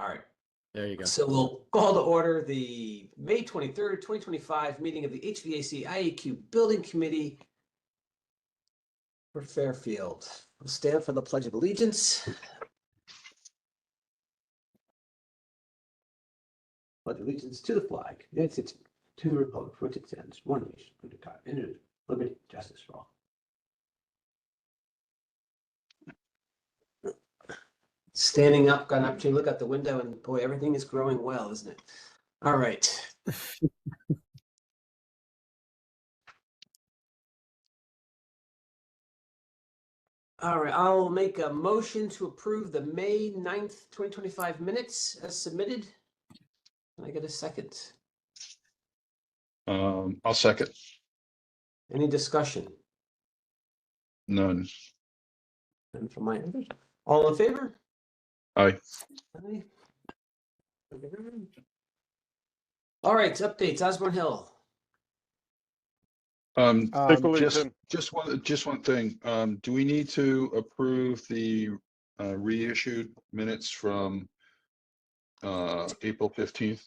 All right. There you go. So we'll call to order the May 23rd, 2025 meeting of the HVAC IAQ Building Committee for Fairfield. We'll stand for the Pledge of Allegiance. Pledge allegiance to the flag, United States, to the republic for which it stands, one nation, under God, indivisible, liberty, justice for all. Standing up, got an opportunity to look out the window, and boy, everything is growing well, isn't it? All right. All right, I'll make a motion to approve the May 9th, 2025 minutes as submitted. Can I get a second? I'll second. Any discussion? None. And from my end, all in favor? Aye. Aye. All right, updates, Osborne Hill. Just one thing. Do we need to approve the reissued minutes from April 15th?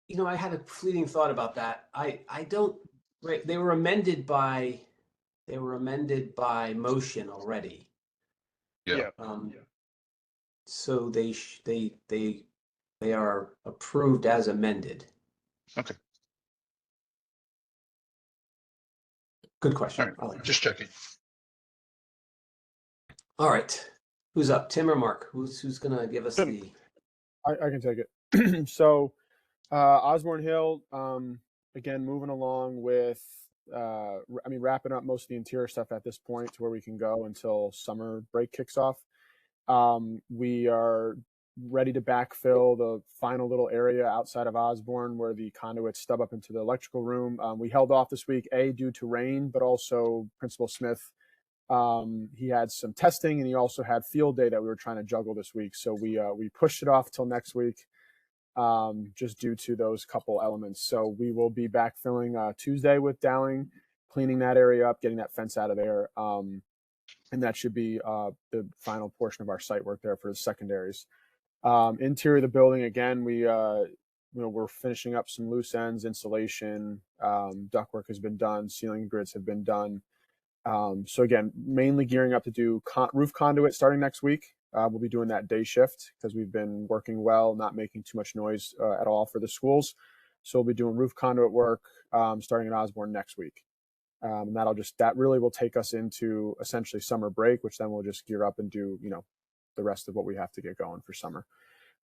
You know, I had a fleeting thought about that. I don't, right, they were amended by motion already. Yeah. So they are approved as amended. Okay. Good question. All right. Just checking. All right. Who's up? Tim or Mark? Who's gonna give us Tim. the? I can take it. So Osborne Hill, again, moving along with, wrapping up most of the interior stuff at this point to where we can go until summer break kicks off. We are ready to backfill the final little area outside of Osborne where the conduits stub up into the electrical room. We held off this week, due to rain, but also Principal Smith, he had some testing and he also had field day that we were trying to juggle this week. So we pushed it off till next week, just due to those couple elements. So we will be backfilling Tuesday with Dowling, cleaning that area up, getting that fence out of there. And that should be the final portion of our site work there for the secondaries. Interior of the building, again, we're finishing up some loose ends, insulation, ductwork has been done, ceiling grids have been done. So again, mainly gearing up to do roof conduit starting next week. We'll be doing that day shift because we've been working well, not making too much noise at all for the schools. So we'll be doing roof conduit work starting at Osborne next week. And that really will take us into essentially summer break, which then we'll just gear up and do, the rest of what we have to get going for summer.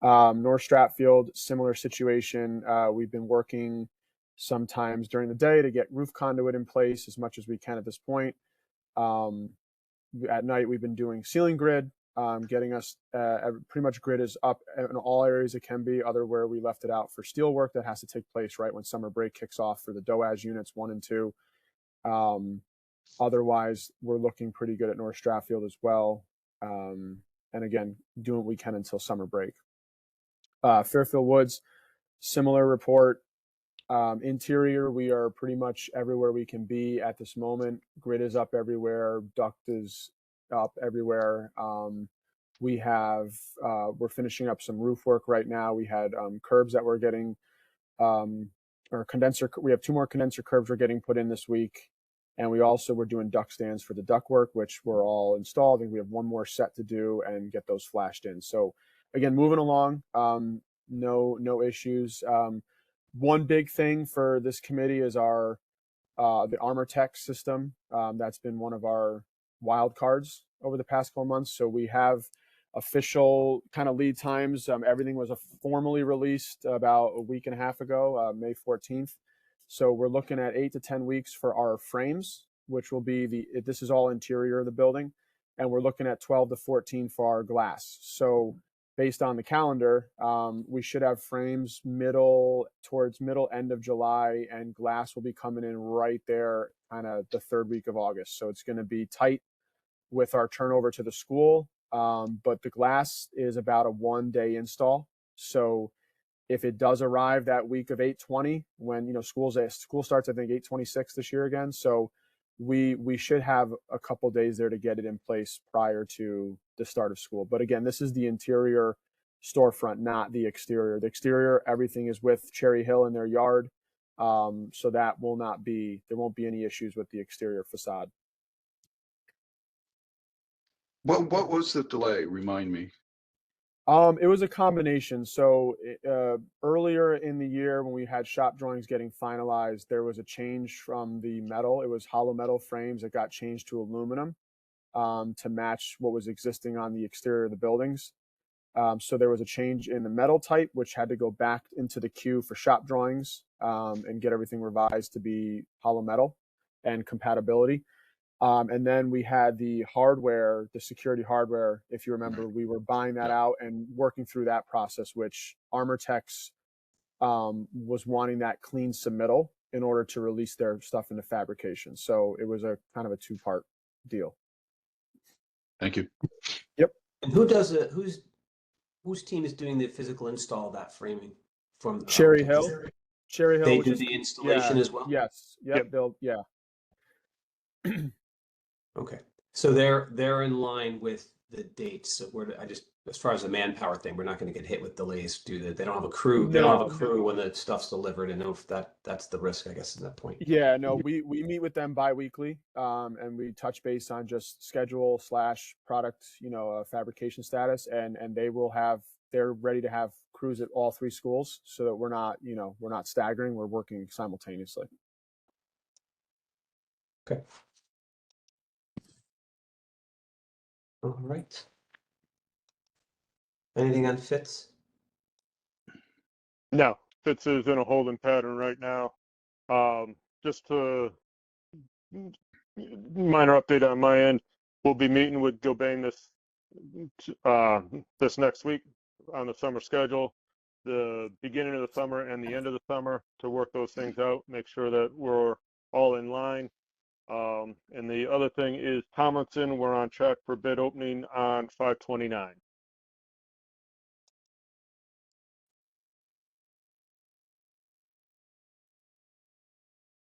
North Stratfield, similar situation. We've been working sometimes during the day to get roof conduit in place as much as we can at this point. At night, we've been doing ceiling grid, getting us pretty much grid is up in all areas it can be, other where we left it out for steel work that has to take place right when summer break kicks off for the DOAS units 1 and 2. Otherwise, we're looking pretty good at North Stratfield as well. And again, doing what we can until summer break. Fairfield Woods, similar report. Interior, we are pretty much everywhere we can be at this moment. Grid is up everywhere. Duct is up everywhere. We're finishing up some roof work right now. We had curbs that we're getting, or condenser. We have 2 more condenser curbs we're getting put in this week. And we also were doing duct stands for the duct work, which were all installed. I think we have 1 more set to do and get those flashed in. So again, moving along, no issues. One big thing for this committee is the Armor Tech system. That's been one of our wild cards over the past couple months. So we have official kind of lead times. Everything was formally released about a week and a half ago, May 14th. So we're looking at 8 to 10 weeks for our frames, which will be this is all interior of the building. And we're looking at 12 to 14 for our glass. So based on the calendar, we should have frames towards middle end of July, and glass will be coming in right there kind of the 3rd week of August. So it's going to be tight with our turnover to the school. But the glass is about a 1-day install. So if it does arrive that week of 8/20, when school starts, I think 8/26 this year again. So we should have a couple days there to get it in place prior to the start of school. But again, this is the interior storefront, not the exterior. The exterior, everything is with Cherry Hill in their yard. So that there won't be any issues with the exterior facade. What was the delay? Remind me. It was a combination. So earlier in the year when we had shop drawings getting finalized, there was a change from the metal. It was hollow metal frames that got changed to aluminum to match what was existing on the exterior of the buildings. So there was a change in the metal type, which had to go back into the queue for shop drawings and get everything revised to be hollow metal and compatibility. And then we had the hardware, the security hardware. If you remember, we were buying that out and working through that process, which ArmorTex was wanting that clean submittal in order to release their stuff into fabrication. So it was a kind of a two-part deal. Thank you. Yep. And who does it? Whose team is doing the physical install of that framing from Cherry Hill? Cherry Hill. They do the installation as well? Yes. Yep. They'll, yeah. Okay. So they're in line with the dates. So as far as the manpower thing, we're not going to get hit with delays due to they don't have a crew. They don't have a crew when the stuff's delivered, and know if that's the risk, I guess, at that point. Yeah, no, we meet with them bi-weekly, and we touch base on just schedule / product, fabrication status, and they're ready to have crews at all 3 schools so that we're not staggering, we're working simultaneously. Okay. All right. Anything on Fitz? No, Fitz is in a holding pattern right now. Just to minor update on my end, we'll be meeting with Gilbane this next week on the summer schedule, the beginning of the summer and the end of the summer, to work those things out, make sure that we're all in line. And the other thing is Tomlinson, we're on track for bid opening on 5/29.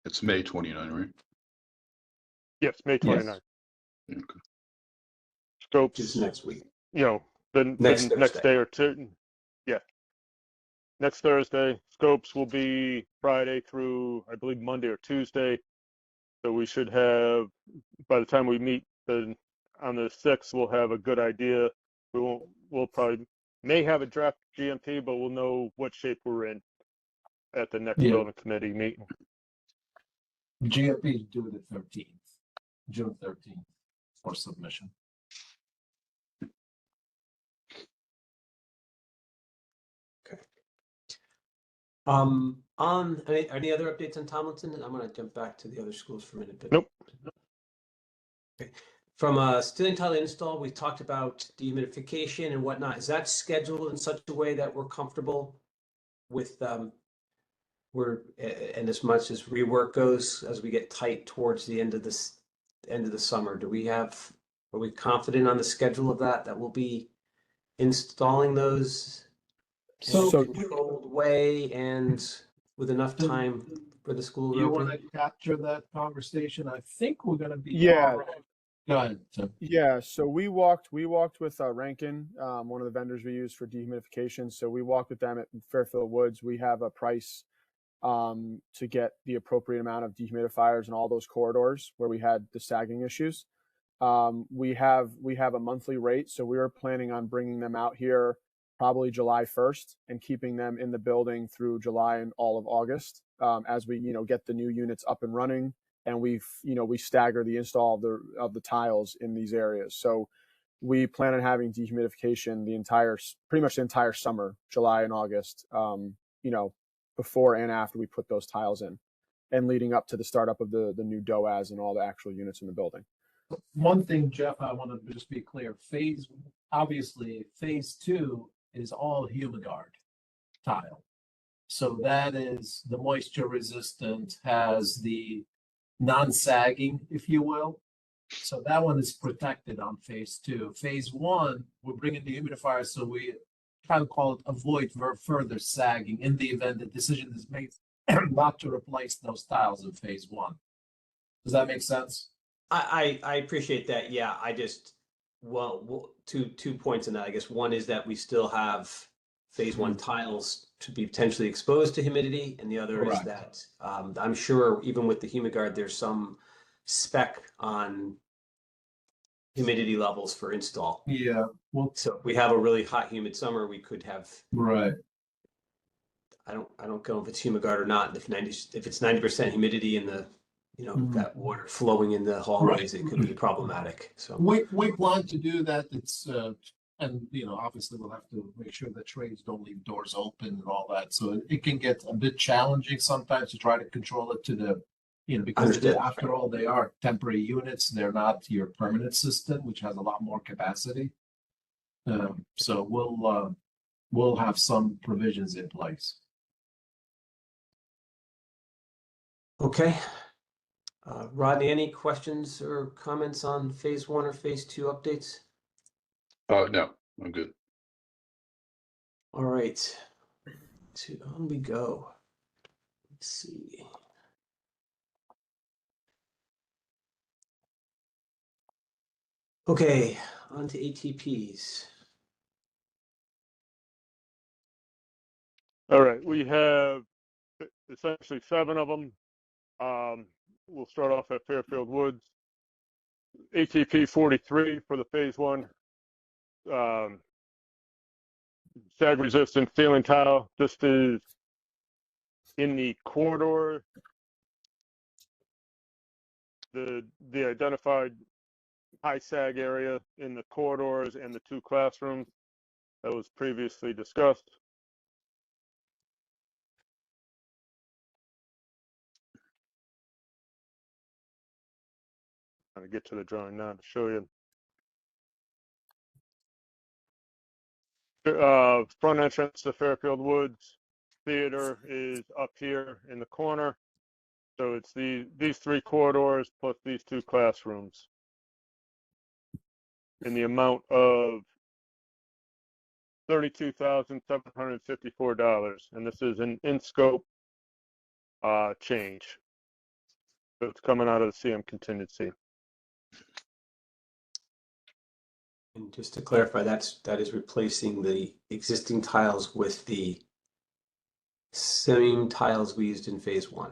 It's May 29, right? Yes, May 29th. Yes. Okay. Scopes, Just next week. the Next next day or two. Yeah. Next Thursday. Scopes will be Friday through, I believe, Monday or Tuesday. So we should have, by the time we meet on the 6th, we'll have a good idea. We'll probably may have a draft GMP, but we'll know what shape we're in at the next building committee meeting. GMP is due the 13th, June 13th for submission. Okay. On any other updates on Tomlinson? I'm going to jump back to the other schools for a minute. But... Nope. Okay. From ceiling tile install, we talked about dehumidification and whatnot. Is that scheduled in such a way that we're comfortable with and as much as rework goes, as we get tight towards the end of the summer, are we confident on the schedule of that we'll be installing those in a controlled way and with enough time for the school to You open? want to capture that conversation? I think we're going to be. Yeah. All right. Go ahead, Tim. Yeah, so we walked with Rankin, one of the vendors we use for dehumidification. So we walked with them at Fairfield Woods. We have a price to get the appropriate amount of dehumidifiers in all those corridors where we had the sagging issues. We have a monthly rate, so we were planning on bringing them out here probably July 1st and keeping them in the building through July and all of August as we get the new units up and running, and we stagger the install of the tiles in these areas. So we plan on having dehumidification pretty much the entire summer, July and August. Before and after we put those tiles in, and leading up to the startup of the new DOAS and all the actual units in the building. One thing, Jeff, I want to just be clear. Phase 2 is all Humidard tile. So that is the moisture resistant, has the non-sagging, if you will. So that one is protected on phase 2. Phase 1, we're bringing the humidifier, so we try to call it avoid further sagging in the event the decision is made not to replace those tiles in phase 1. Does that make sense? I appreciate that. Yeah, Well, two points in that. I guess one is that we still have phase one tiles to be potentially exposed to humidity, and the other is Correct. that I'm sure even with the Humigard, there's some spec on humidity levels for install. Yeah, well, So if we have a really hot, humid summer, we could have. right. I don't know if it's Humigard or not. If it's 90% humidity in the, that water flowing in the hallways, it could be problematic. So We plan to do that. It's and obviously we'll have to make sure the trades don't leave doors open and all that. So it can get a bit challenging sometimes to try to control it to the because Understood. after all they are temporary units. They're not your permanent system, which has a lot more capacity. So we'll have some provisions in place. Okay. Rodney, any questions or comments on phase one or phase two updates? No, I'm good. All right. On we go. Let's see. Okay, on to ATPs. All right, we have essentially 7 of them. We'll start off at Fairfield Woods. ATP 43 for the phase one. Sag resistant ceiling tile. This is in the corridor. The identified high sag area in the corridors and the 2 classrooms that was previously discussed. I'm going to get to the drawing now to show you. Front entrance to Fairfield Woods Theater is up here in the corner. So it's these 3 corridors plus these 2 classrooms in the amount of $32,754, and this is an in-scope change. So it's coming out of the CM contingency. And just to clarify, that is replacing the existing tiles with the same tiles we used in phase one.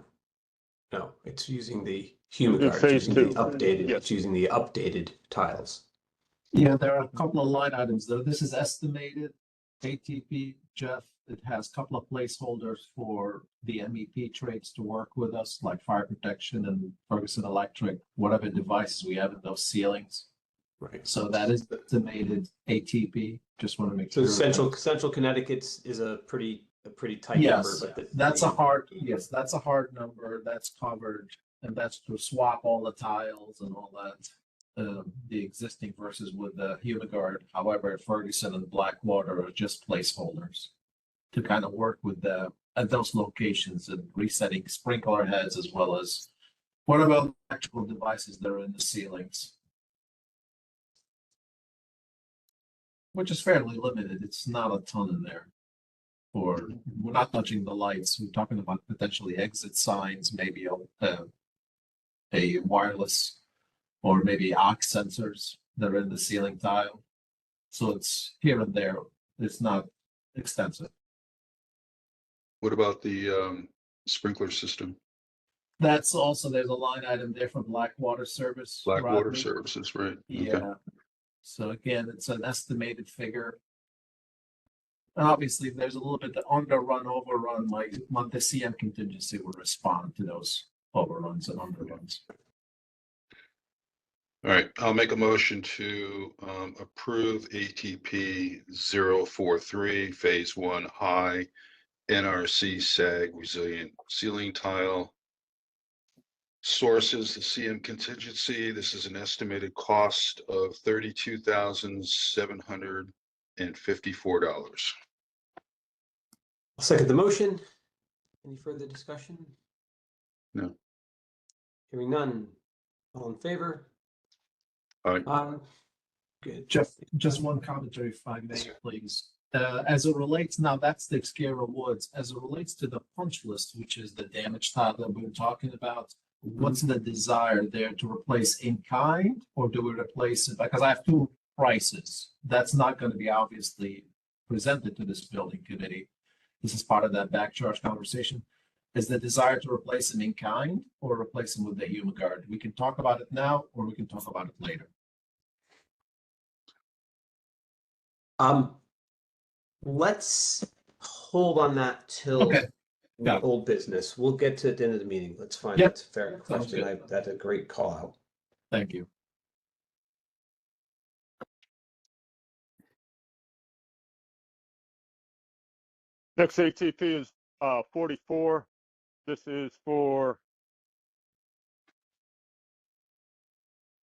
No, it's using the Humigard. Phase using two. the updated. Yes. It's using the updated tiles. Yeah, there are a couple of line items though. This is estimated ATP, Jeff. It has a couple of placeholders for the MEP trades to work with us, like fire protection and Ferguson Electric, whatever devices we have in those ceilings. Right. So that is estimated ATP. Just want to make So sure. Central Connecticut is a pretty tight Yes, number, but that's a hard number. That's covered, and that's to swap all the tiles and all that. The existing versus with the Humigard. However, Ferguson and Blackwater are just placeholders to kind of work with at those locations and resetting sprinkler heads as well as whatever electrical devices that are in the ceilings, which is fairly limited. It's not a ton in there. Or we're not touching the lights. We're talking about potentially exit signs, maybe a wireless or maybe aux sensors that are in the ceiling tile. So it's here and there. It's not extensive. What about the sprinkler system? That's also, there's a line item there for Blackwater service. Blackwater Rodney. services, right? Yeah. Okay. So again, it's an estimated figure. Obviously, if there's a little bit of underrun, overrun, the CM contingency will respond to those overruns and underruns. All right, I'll make a motion to approve ATP 043 Phase 1 High NRC SAG Resilient Ceiling Tile. Sources, the CM contingency. This is an estimated cost of $32,754. I'll second the motion. Any further discussion? No. Hearing none. All in favor? Aye. Good. Jeff, just one commentary, if I may, please. As it relates, now that's the Xcara Woods. As it relates to the punch list, which is the damage tile that we were talking about, what's the desire there to replace in kind, or do we replace it? Because I have two prices. That's not going to be obviously presented to this building committee. This is part of that back charge conversation. Is the desire to replace them in kind or replace them with the Humiguard? We can talk about it now, or we can talk about it later. Let's hold on that till Okay. Got it. old business. We'll get to it at the end of the meeting. That's fine. Yep. That's a fair Sounds question. good. That's a great call out. Thank you. Next ATP is 44. This is for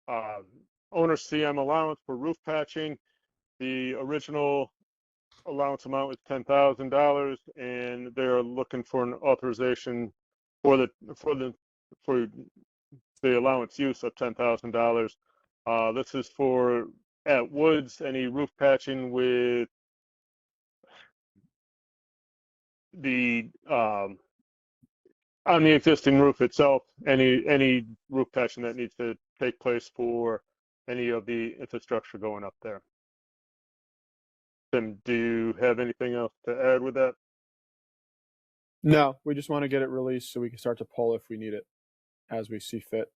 owner CM allowance for roof patching. The original allowance amount was $10,000, and they're looking for an authorization for the allowance use of $10,000. This is for at Woods, any roof patching with the on the existing roof itself, any roof patching that needs to take place for any of the infrastructure going up there. Tim, do you have anything else to add with that? No, we just want to get it released so we can start to pull if we need it as we see fit.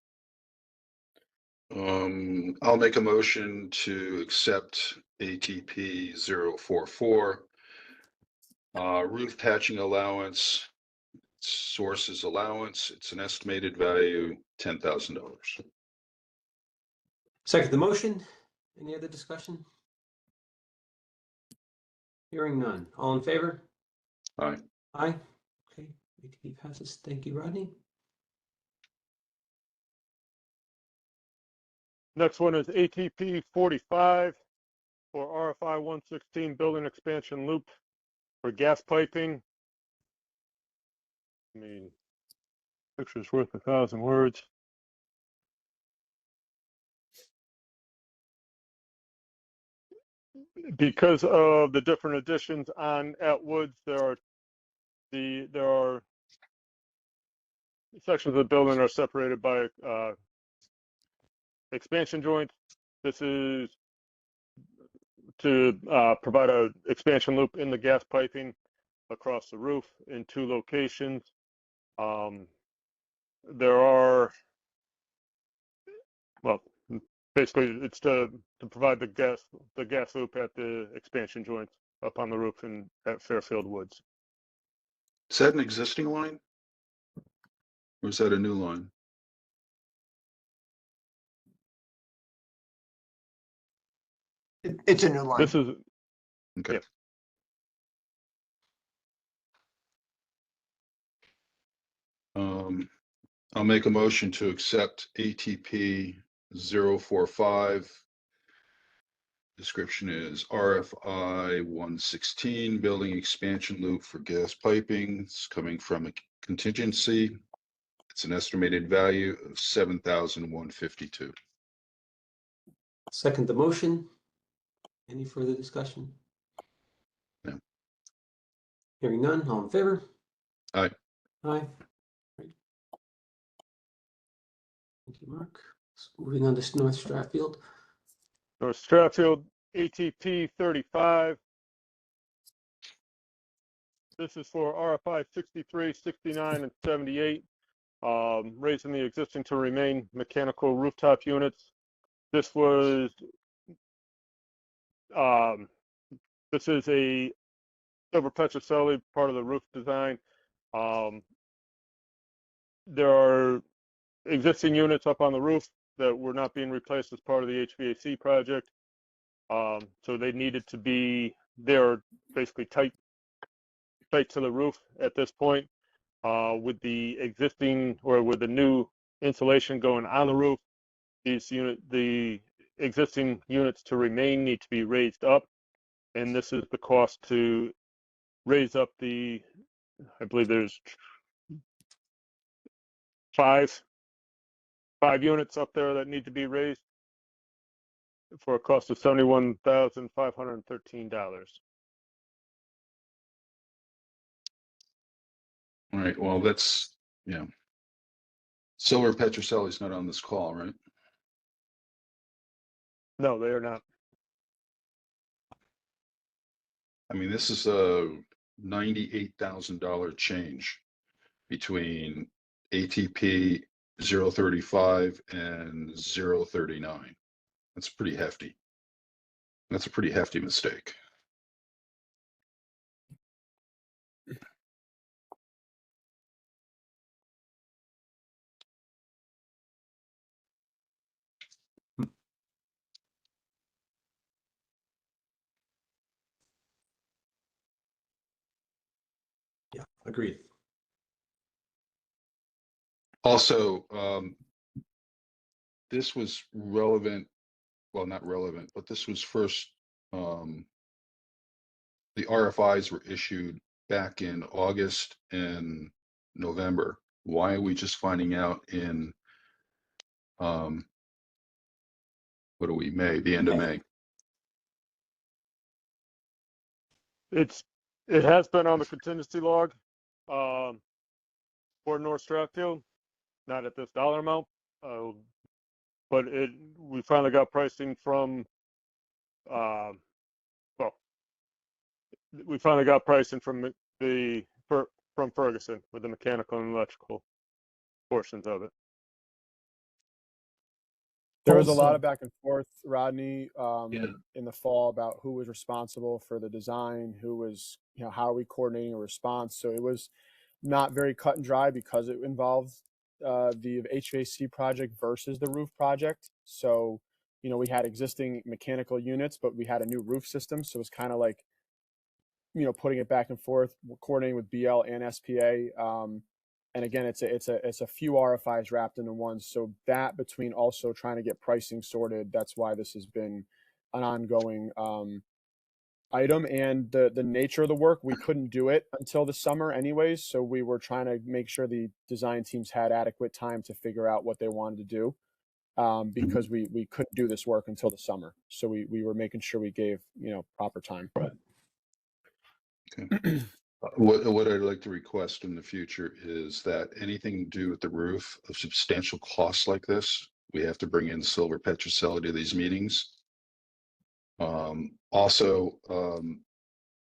I'll make a motion to accept ATP 044. Roof patching allowance, sources allowance. It's an estimated value, $10,000. Second the motion. Any other discussion? Hearing none. All in favor? Aye. Aye. Okay. ATP passes. Thank you, Rodney. Next one is ATP 45 for RFI 116 building expansion loop for gas piping. I mean, picture's worth 1,000 words. Because of the different additions on Atwoods, there are sections of the building are separated by expansion joints. This is to provide a expansion loop in the gas piping across the roof in 2 locations. There are, well, basically it's to provide the gas loop at the expansion joints up on the roof and at Fairfield Woods. Is that an existing line? Or is that a new line? It's a new line. This is, Okay. Yeah. I'll make a motion to accept ATP 045. Description is RFI 116 building expansion loop for gas piping. It's coming from a contingency. It's an estimated value of $7,152. Second the motion. Any further discussion? No. Hearing none. All in favor? Aye. Aye. Great. Thank you, Mark. So moving on to North Stratfield. North Stratfield ATP 35. This is for RFI 63, 69, and 78, raising the existing to remain mechanical rooftop units. This was, this is a silver petrocelli part of the roof design. There are existing units up on the roof that were not being replaced as part of the HVAC project. So they needed to be, they're basically tight to the roof at this point. With the existing or with the new insulation going on the roof, the existing units to remain need to be raised up, and this is the cost to raise up the, I believe there's five units up there that need to be raised for a cost of $71,513. All right, well, that's, yeah. Silver Petrocelli is not on this call, right? No, they are not. I mean, this is a $98,000 change between ATP 035 and 039. That's pretty hefty. That's a pretty hefty mistake. Yeah, agreed. Also, this was relevant, well, not relevant, but this was first, the RFIs were issued back in August and November. Why are we just finding out in, what are we, May, the end of May? It has been on the contingency log for North Strathfield, not at this dollar amount, but we finally got pricing from we finally got pricing from from Ferguson with the mechanical and electrical portions of it. There was a lot Also- of back and forth, Rodney, Yeah. in the fall about who was responsible for the design, who was, how are we coordinating a response. So it was not very cut and dry because it involved the HVAC project versus the roof project. So, we had existing mechanical units, but we had a new roof system. So it was kind of like, putting it back and forth, coordinating with BL and SPA. And again, it's a few RFIs wrapped into one. So that, between also trying to get pricing sorted, that's why this has been an ongoing item. And the nature of the work, we couldn't do it until the summer anyways. So we were trying to make sure the design teams had adequate time to figure out what they wanted to do, because we couldn't do this work until the summer. So we were making sure we gave, proper time. Right. Okay. What I'd like to request in the future is that anything to do with the roof of substantial costs like this, we have to bring in Silver Petrocelli to these meetings. Also,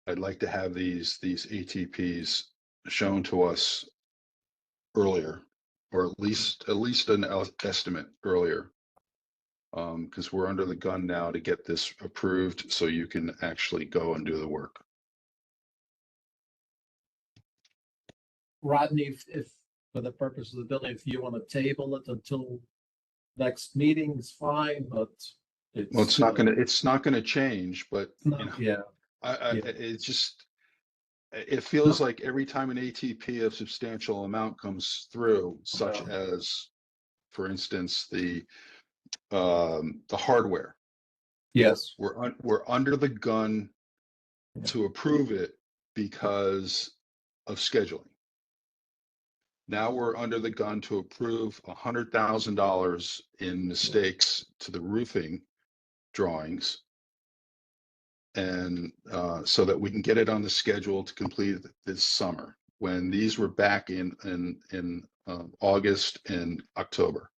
I'd like to have these ATPs shown to us earlier, or at least an estimate earlier. Because we're under the gun now to get this approved so you can actually go and do the work. Rodney, if for the purpose of the building, if you want to table it until next meeting, is fine, but Well, it's not gonna change, but yeah, yeah. it feels like every time an ATP of substantial amount comes through, such Yeah. as, for instance, the hardware, Yes. we're under the gun to approve it because of scheduling. Now we're under the gun to approve $100,000 in mistakes to the roofing drawings. And so that we can get it on the schedule to complete this summer, when these were back in August and October.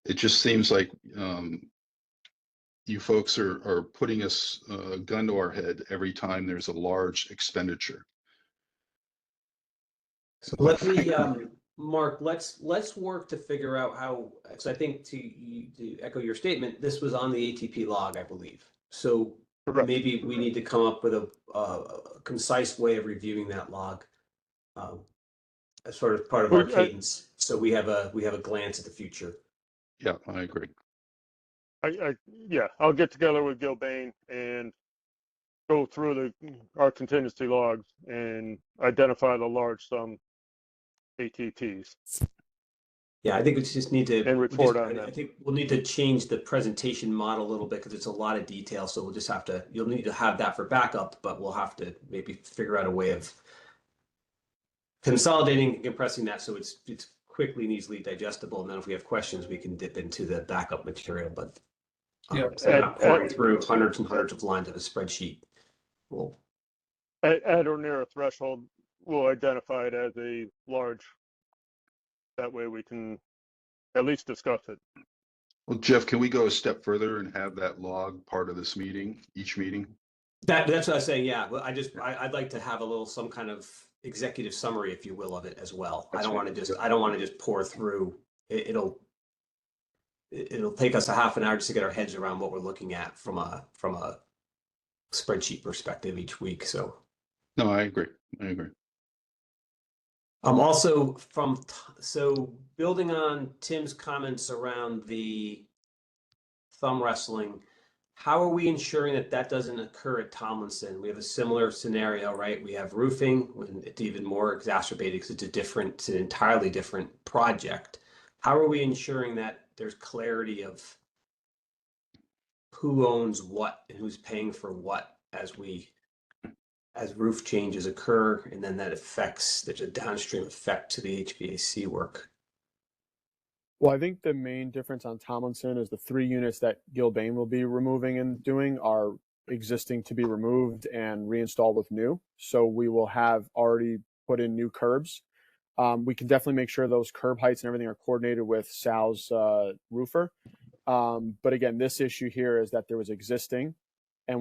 It just seems like you folks are putting us a gun to our head every time there's a large expenditure. So let me, Mark, let's work to figure out how, because I think to echo your statement, this was on the ATP log, I believe. So Correct. maybe we need to come up with a concise way of reviewing that log, as sort of part of our cadence. So we have a glance at the future. Yeah, I agree. Yeah, I'll get together with Gilbane and go through our contingency logs and identify the large sum ATPs. Yeah, I think we just need to And report on I them. think we'll need to change the presentation model a little bit because it's a lot of detail. So we'll just have to. You'll need to have that for backup, but we'll have to maybe figure out a way of consolidating and compressing that so it's quickly and easily digestible. And then if we have questions, we can dip into the backup material. But Yeah. instead of not pouring through hundreds and hundreds of lines of a spreadsheet, we'll At or near a threshold, we'll identify it as a large. That way we can at least discuss it. Well, Jeff, can we go a step further and have that log part of this meeting, each meeting? That's what I was saying. Yeah, well, I'd like to have a little, some kind of executive summary, if you will, of it as well. I That's don't fine. want to just, I don't want to just pour through. It'll take us a half an hour just to get our heads around what we're looking at from a spreadsheet perspective each week. So No, I agree. I agree. also so building on Tim's comments around the thumb wrestling, how are we ensuring that that doesn't occur at Tomlinson? We have a similar scenario, right? We have roofing, when it's even more exacerbated because it's an entirely different project. How are we ensuring that there's clarity of who owns what and who's paying for what as roof changes occur, and then there's a downstream effect to the HVAC work? Well, I think the main difference on Tomlinson is the 3 units that Gilbane will be removing and doing are existing to be removed and reinstalled with new. So we will have already put in new curbs. We can definitely make sure those curb heights and everything are coordinated with Sal's roofer. But again, this issue here is that there was existing, and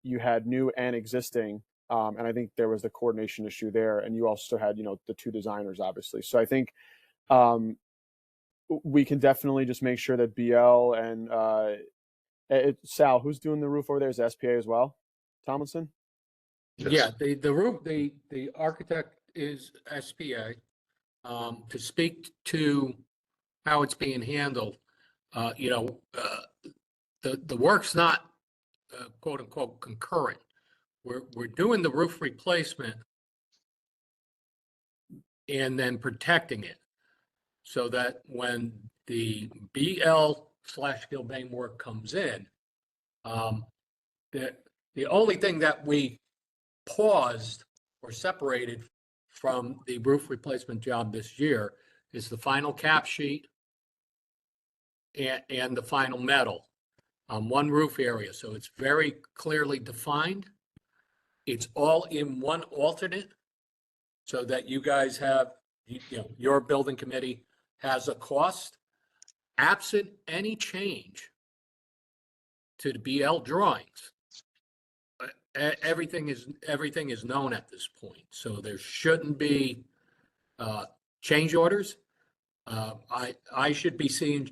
you had new and existing, and I think there was the coordination issue there, and you also had the 2 designers, obviously. So I think we can definitely just make sure that BL and Sal, who's doing the roof over there, is SPA as well? Tomlinson? Yes. Yeah, the roof, the architect is SPA. To speak to how it's being handled, the work's not quote unquote concurrent. We're doing the roof replacement and then protecting it so that when the BL/Gilbane work comes in, the only thing that we paused or separated from the roof replacement job this year is the final cap sheet and the final metal on one roof area. So it's very clearly defined. It's all in one alternate so that you guys have, your building committee has a cost. Absent any change to the BL drawings, everything is known at this point. So there shouldn't be change orders. I should be seeing,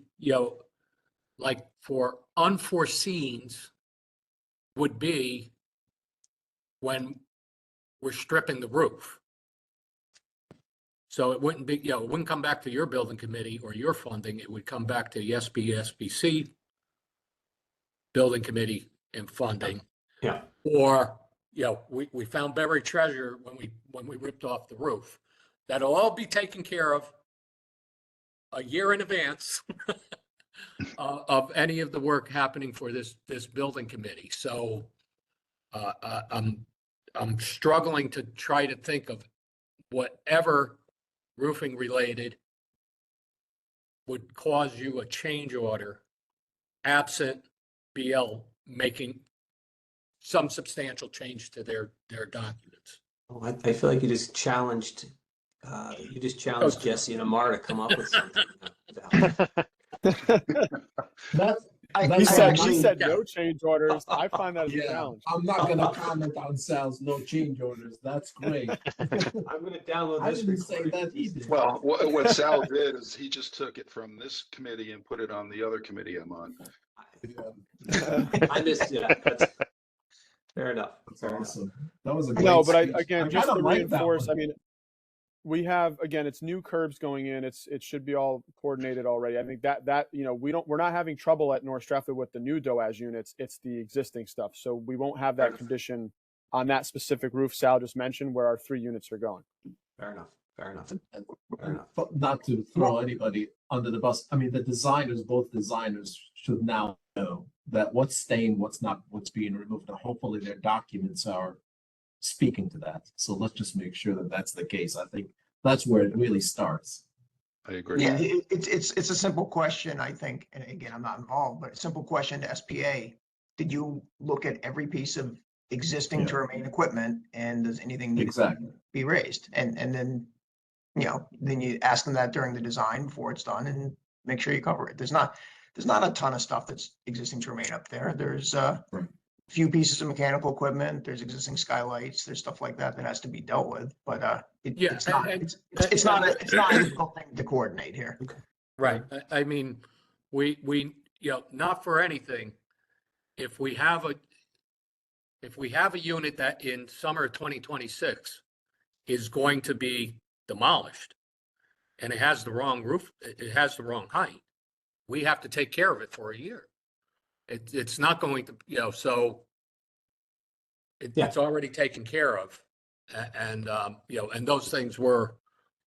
like for unforeseens would be when we're stripping the roof. So it wouldn't be, it wouldn't come back to your building committee or your funding. It would come back to the SBC building committee and funding. Yeah. Or, we found buried treasure when we ripped off the roof. That'll all be taken care of a year in advance of any of the work happening for this building committee. So I'm struggling to try to think of whatever roofing related would cause you a change order absent BL making some substantial change to their documents. Oh, I feel like you just challenged Jesse and Amar to come up with something. He said no change orders. I find that as a challenge. I'm not going to comment on Sal's no change orders. That's great. I'm going to download I this. didn't say that either. Well, what Sal did is he just took it from this committee and put it on the other committee I'm on. I missed it. That's fair enough. That's awesome. That was a great No, but speech. again, just to kinda like that reinforce, one. I mean, we have, again, it's new curbs going in. It should be all coordinated already. I think that we're not having trouble at North Stratford with the new DOAS units. It's the existing stuff. So we won't have that condition on that specific roof Sal just mentioned where our 3 units are going. Fair enough. But not to throw anybody under the bus. I mean, both designers should now know that what's staying, what's not, what's being removed, and hopefully their documents are speaking to that. So let's just make sure that that's the case. I think that's where it really starts. I agree. Yeah, it's a simple question, I think, and again, I'm not involved, but a simple question to SPA. Did you look at every piece of existing to remain equipment, and does anything need to be raised? And then, then you ask them that during the design before it's done and make sure you cover it. there's not a ton of stuff that's existing to remain up there. There's a few pieces of mechanical equipment, there's existing skylights, there's stuff like that that has to be dealt with, but Yeah, it's not, it's not a difficult thing to coordinate here. Right. I mean, we, not for anything, if we have a unit that in summer of 2026 is going to be demolished and it has the wrong roof, it has the wrong height, we have to take care of it for a year. It's not going to, so it's already taken care of. And those things were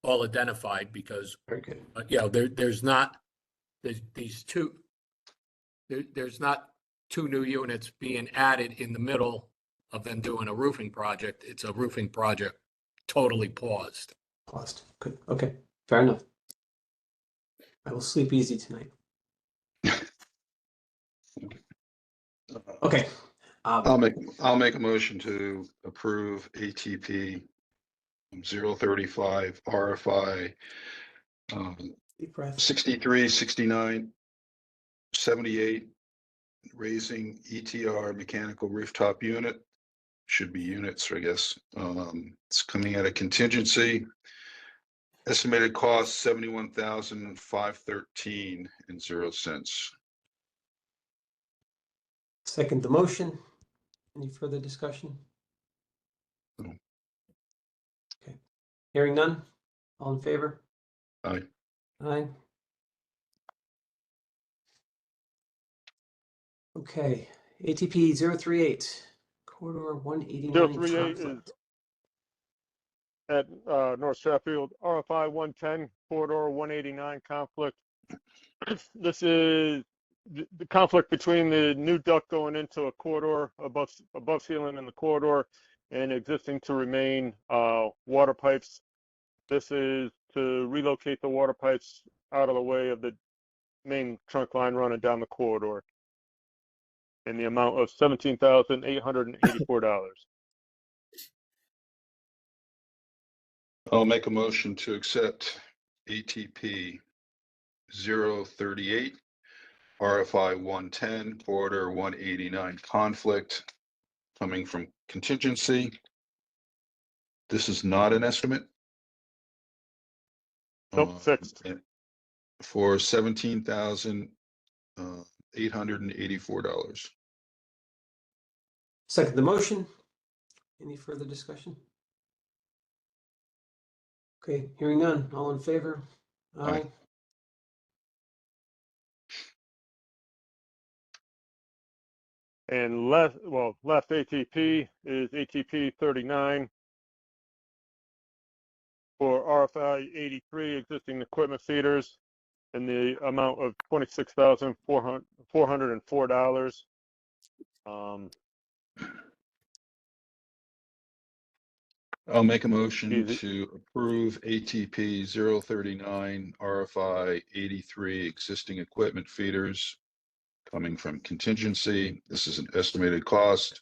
all identified because, Very good. there's not two new units being added in the middle of them doing a roofing project. It's a roofing project totally paused. Paused. Good. Okay. Fair enough. I will sleep easy tonight. Okay. I'll make a motion to approve ATP 035 RFI Deep breath. 63, 69, 78, raising ETR mechanical rooftop unit. Should be units, I guess. It's coming at a contingency. Estimated cost $71,513.00. Second the motion. Any further discussion? No. Okay. Hearing none. All in favor? Aye. Aye. Okay. ATP 038, corridor 189 038 is conflict. at North Sheffield, RFI 110, corridor 189 conflict. This is the conflict between the new duct going into a corridor above ceiling in the corridor and existing to remain water pipes. This is to relocate the water pipes out of the way of the main trunk line running down the corridor in the amount of $17,884. I'll make a motion to accept ATP 038 RFI 110 corridor 189 conflict coming from contingency. This is not an estimate. Nope, fixed. For $17,884. Second the motion. Any further discussion? Okay, hearing none. All in favor? Aye. And left ATP is ATP 39 for RFI 83 existing equipment feeders in the amount of $26,404. I'll make a motion Easy. to approve ATP 039 RFI 83 existing equipment feeders coming from contingency. This is an estimated cost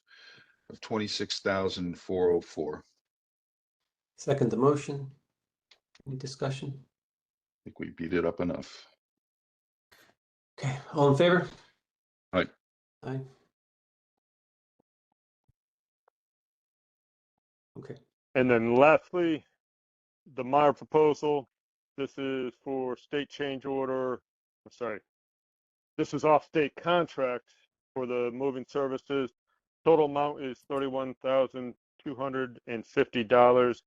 of $26,404. Second the motion. Any discussion? I think we beat it up enough. Okay, all in favor? Aye. Aye. Okay. And then lastly, the Meyer proposal. This is for state change order. Sorry, this is off state contract for the moving services. Total amount is $31,250.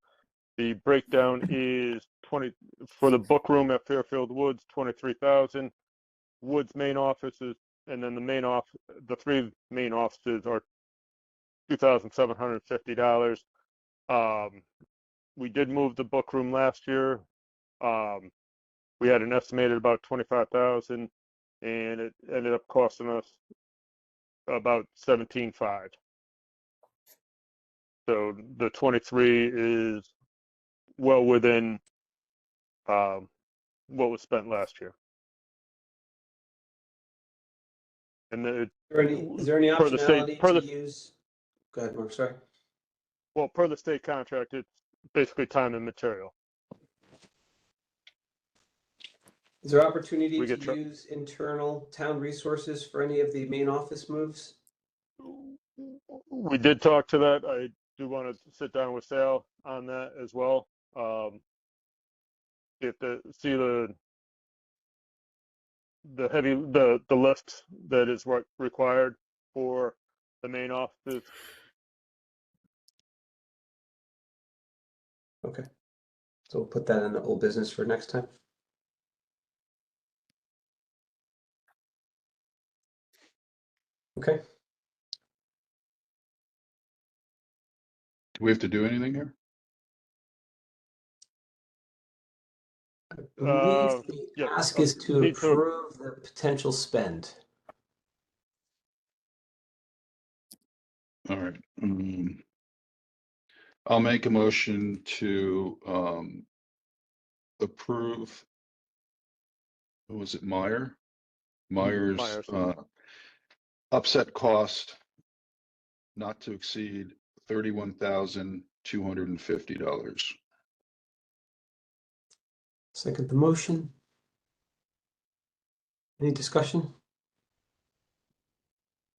The breakdown is 20 for the book room at Fairfield Woods, 23,000. Woods main offices, and then the three main offices are $2,750. We did move the book room last year. We had an estimated about 25,000, and it ended up costing us about 17.5. So the 23 is well within what was spent last year. And Is there any per the state- optionality per to the- use? Go ahead, Mark, sorry. well, per the state contract, it's basically time and material. Is there opportunity We to get tr- use internal town resources for any of the main office moves? We did talk to that. I do want to sit down with Sal on that as well. If see the heavy the lift that is what required for the main offices. Okay. So we'll put that in the old business for next time. Okay. Do we have to do anything here? I believe Uh, the yeah, ask is to need to- approve the potential spend. All right. I'll make a motion to approve. What was it, Myers? Myers. Upset cost not to exceed $31,250. Second the motion. Any discussion?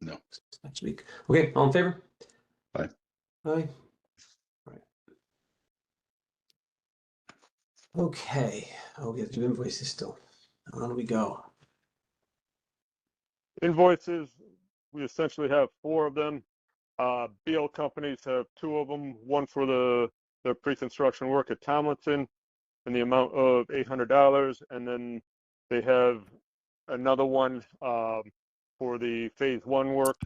No. Next week. Okay, all in favor? Aye. Aye. Right. Okay, I'll get to invoices still. On we go. Invoices, we essentially have 4 of them. BL companies have 2 of them, one for the pre-construction work at Tomlinson in the amount of $800, and then they have another one for the phase 1 work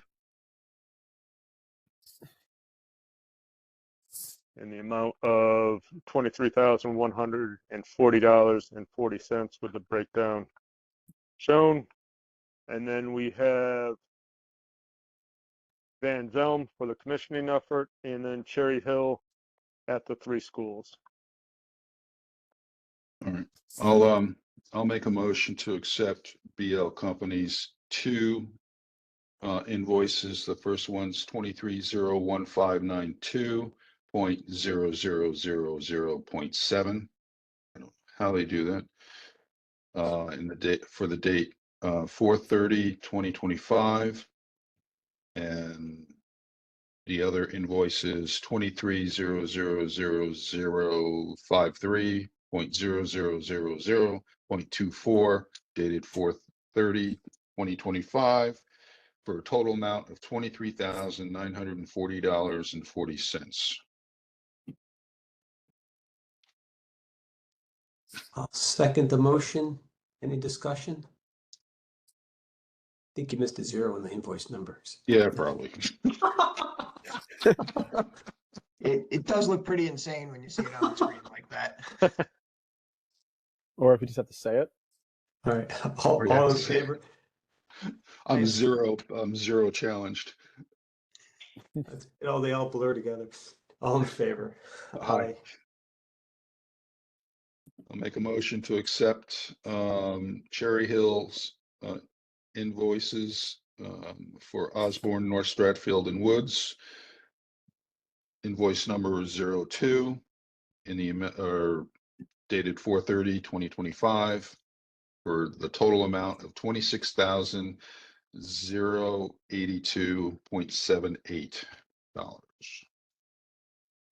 in the amount of $23,140.40 with the breakdown shown. And then we have Van Zelm for the commissioning effort, and then Cherry Hill at the 3 schools. All right. I'll make a motion to accept BL Company's 2 invoices. The first one's 23,01592.0000.7. I don't know how they do that. In the date for the date 4/30/2025, and the other invoice is 23,000,053.0000.24 dated 4/30/2025 for a total amount of $23,940.40. I'll second the motion. Any discussion? I think you missed a 0 in the invoice numbers. Yeah, probably. It does look pretty insane when you see it on the screen like that. Or if you just have to say it. All right, all in favor? I'm zero challenged. They all blur together. All in favor? Aye. I'll make a motion to accept Cherry Hill's invoices for Osborne, North Stratfield and Woods. Invoice number 02 in the dated 4/30/2025 for the total amount of $26,082.78.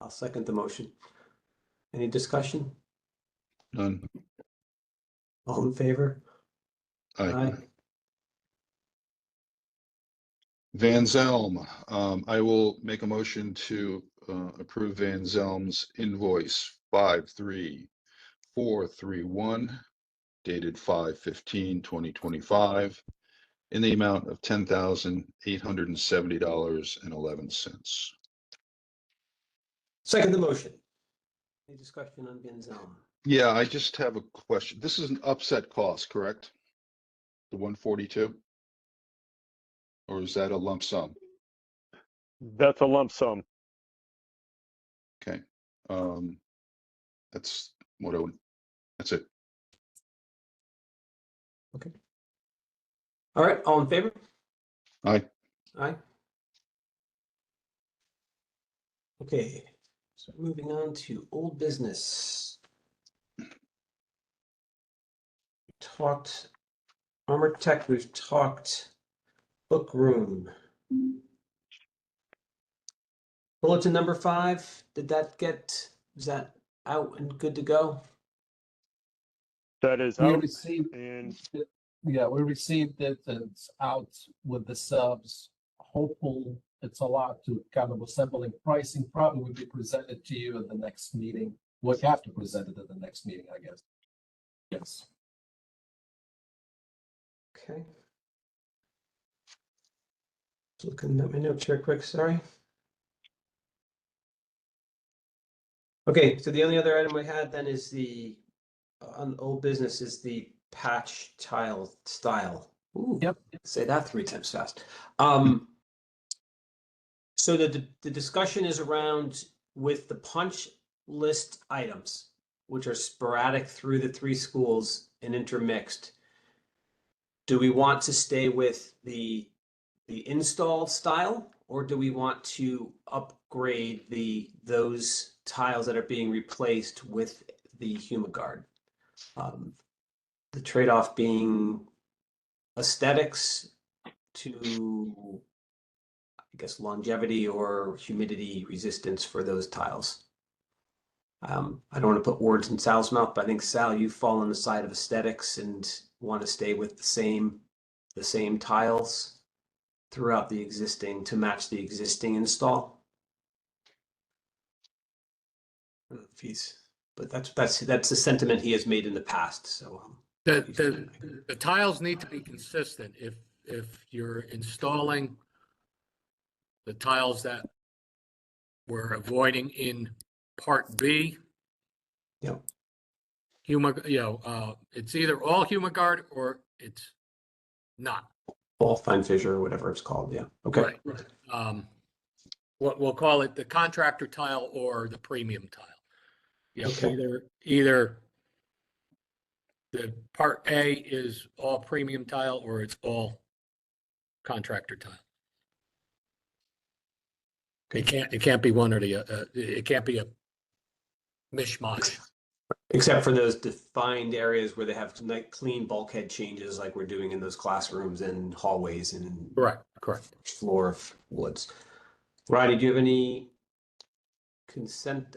I'll second the motion. Any discussion? None. All in favor? Aye. Van Zelm, I will make a motion to approve Van Zelm's invoice 53431 dated 5/15/2025 in the amount of $10,870.11. Second the motion. Any discussion on Van Zelm? Yeah, I just have a question. This is an upset cost, correct? The 142? Or is that a lump sum? That's a lump sum. Okay. That's what I would, that's it. Okay. All right, all in favor? Aye. Aye. Okay, so moving on to old business. talked Armor Tech, we've talked book room. Bulletin number 5, is that out and good to go? That is We out received, and yeah, we received it and it's out with the subs. Hopeful it's allowed to kind of assembling pricing probably will be presented to you at the next meeting. We'll have to present it at the next meeting, I guess. Yes. Okay. Just looking at my notes here quick, sorry. Okay, so the only other item we had then is the, on old business is the patch tile style. Ooh, Yep. say that 3 times fast. So the discussion is around with the punch list items, which are sporadic through the 3 schools and intermixed. Do we want to stay with the install style, or do we want to upgrade those tiles that are being replaced with the Humiguard? The trade-off being aesthetics to, I guess, longevity or humidity resistance for those tiles. I don't want to put words in Sal's mouth, but I think, Sal, you fall on the side of aesthetics and want to stay with the same tiles throughout the existing to match the existing install. But that's the sentiment he has made in the past. So The tiles need to be consistent. If you're installing the tiles that we're avoiding in Part B, Yep. it's either all Humiguard or it's not. All fine fissure or whatever it's called. Yeah. Okay. Right. What we'll call it the contractor tile or the premium tile. Yeah. Okay. Either the Part A is all premium tile or it's all contractor tile. It can't be one or the it can't be a mishmash. Except for those defined areas where they have like clean bulkhead changes, like we're doing in those classrooms and hallways and Correct. floor of woods. Rodney, do you have any consent,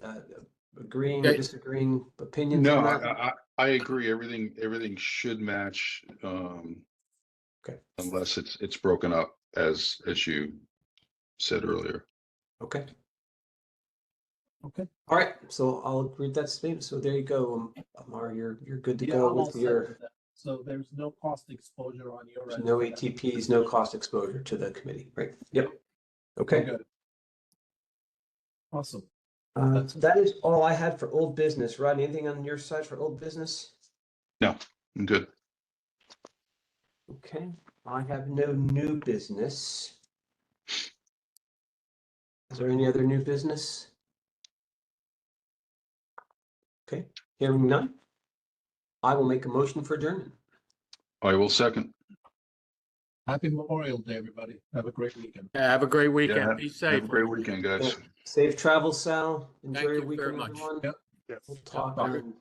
agreeing or disagreeing opinions No, on that? I agree. Everything should match, Okay. unless it's broken up as you said earlier. Okay. Okay. All right. So I'll read that statement. So there you go. Amar, you're good to Yeah, go I'm all with set your with that. So there's no cost exposure on your end. no ATPs, no cost exposure to the committee, right? Yep. Okay. Good. Awesome. That is all I had for old business. Rodney, anything on your side for old business? No, I'm good. Okay, I have no new business. Is there any other new business? Okay, hearing none. I will make a motion for adjournment. I will second. Happy Memorial Day, everybody. Have a great weekend. Have a great weekend. Yeah, Be safe. have a great weekend, guys. Safe travels, Sal. Enjoy Thank your you weekend, very much. everyone. Yep. yes. We'll talk Bye. on